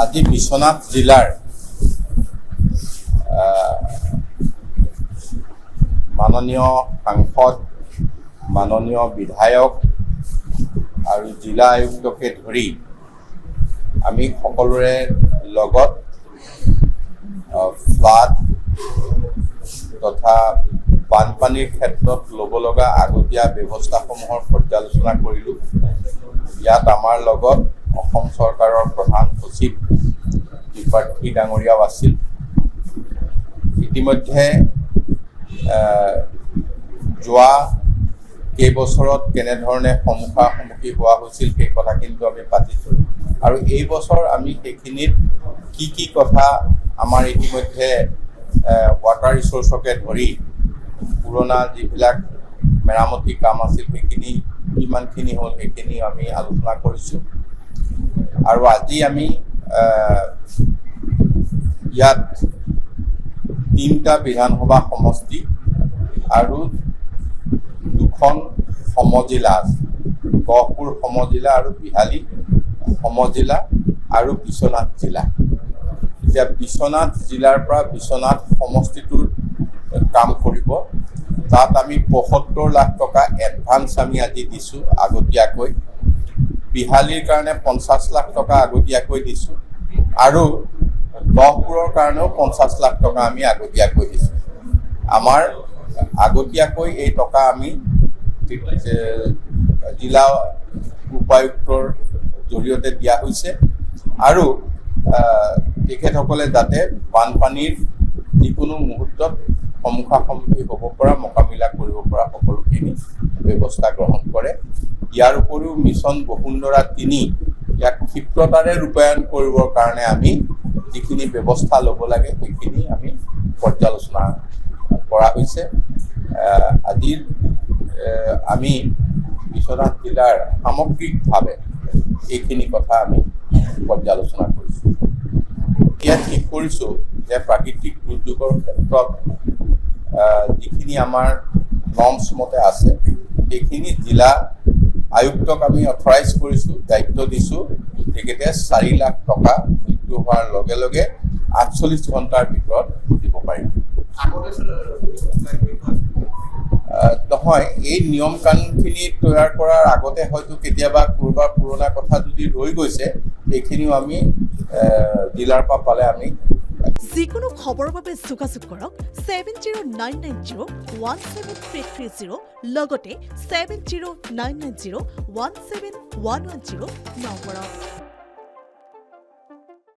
আজি বিশ্বনাথ জিলাৰ মাননীয় সাংসদ, মাননীয় বিধায়ক আৰু জিলা আয়ুক্তকে ধৰি আমি সকলোৰে লগত ফ্লাড তথা বানপানীৰ ক্ষেত্ৰত ল'ব লগা আগতীয়া ব্যৱস্থাসমূহৰ পৰ্যালোচনা কৰিলোঁ। ইয়াত আমাৰ লগত অসম চৰকাৰৰ প্ৰধান সচিব ত্ৰিপাঠী ডাঙৰীয়াও আছিল। ইতিমধ্যে যোৱা কেইবছৰত কেনেধৰণে সন্মুখী হোৱা হৈছিল সেই কথা কিন্তু আমি পাতিছোঁ, আৰু এই বছৰ আমি সেইখিনিত কি কথা আমাৰ ইতিমধ্যে ৱাটাৰ ৰিচোৰ্চকে ধৰি পুৰণা যিবিলাক মেৰামতি কাম আছিল সেইখিনি কিমানখিনি হ'ল সেইখিনি আমি আলোচনা কৰিছোঁ। আৰু আজি আমি ইয়াত 3টা বিধানসভা সমষ্টি আৰু 2খন সমজিলা আছে, গহপুৰ সমজিলা আৰু বিহালী সমজিলা আৰু বিশ্বনাথ জিলা। এতিয়া বিশ্বনাথ জিলাৰ পৰা বিশ্বনাথ সমষ্টিটোৰ কাম কৰিব। তাত আমি ৭৫ লাখ টকা এডভান্স আমি আজি দিছোঁ আগতীয়াকৈ। বিহালীৰ কাৰণে ৫০ লাখ টকা আগতীয়াকৈ দিছোঁ আৰু গহপুৰৰ কাৰণেও ৫০ লাখ টকা আমি আগতীয়াকৈ দিছোঁ। আমাৰ আগতীয়াকৈ এই টকা আমি জিলা উপায়ুক্তৰ জৰিয়তে দিয়া হৈছে, আৰু তেখেতসকলে যাতে বানপানীৰ যিকোনো মুহূৰ্তত সন্মুখী হ'ব পৰা, মোকাবিলা কৰিব পৰা সকলোখিনি ব্যৱস্থা গ্ৰহণ কৰে। ইয়াৰ উপৰিও মিছন বসুন্ধৰা ৩ ইয়াক ক্ষিপ্ৰতাৰে ৰূপায়ণ কৰিবৰ কাৰণে আমি যিখিনি ব্যৱস্থা ল'ব লাগে সেইখিনি আমি পৰ্যালোচনা কৰা হৈছে। আজিৰ আমি বিশ্বনাথ জিলাৰ সামগ্ৰিকভাৱে এইখিনি কথা আমি পৰ্যালোচনা কৰিছোঁ। এতিয়া ঠিক কৰিছোঁ যে প্ৰাকৃতিক দুৰ্যোগৰ ক্ষেত্ৰত যিখিনি আমাৰ নৰ্মছ মতে আছে সেইখিনি জিলা আয়ুক্তক আমি অথৰাইজ কৰিছোঁ, দায়িত্ব দিছোঁ। তেখেতে ৪ লাখ টকা মৃত্যু হোৱাৰ লগে লগে ৪৮ ঘণ্টাৰ ভিতৰত দিব পাৰিব। নহয়, এই নিয়ম কানুনখিনি তৈয়াৰ কৰাৰ আগতে হয়তো কেতিয়াবা ক'ৰবাৰ পুৰণা কথা যদি ৰৈ গৈছে সেইখিনিও আমি জিলাৰ পৰা পালে আমি যিকোনো খবৰৰ বাবে যোগাযোগ কৰক 7099017330 লগতে 7099017110 নম্বৰত।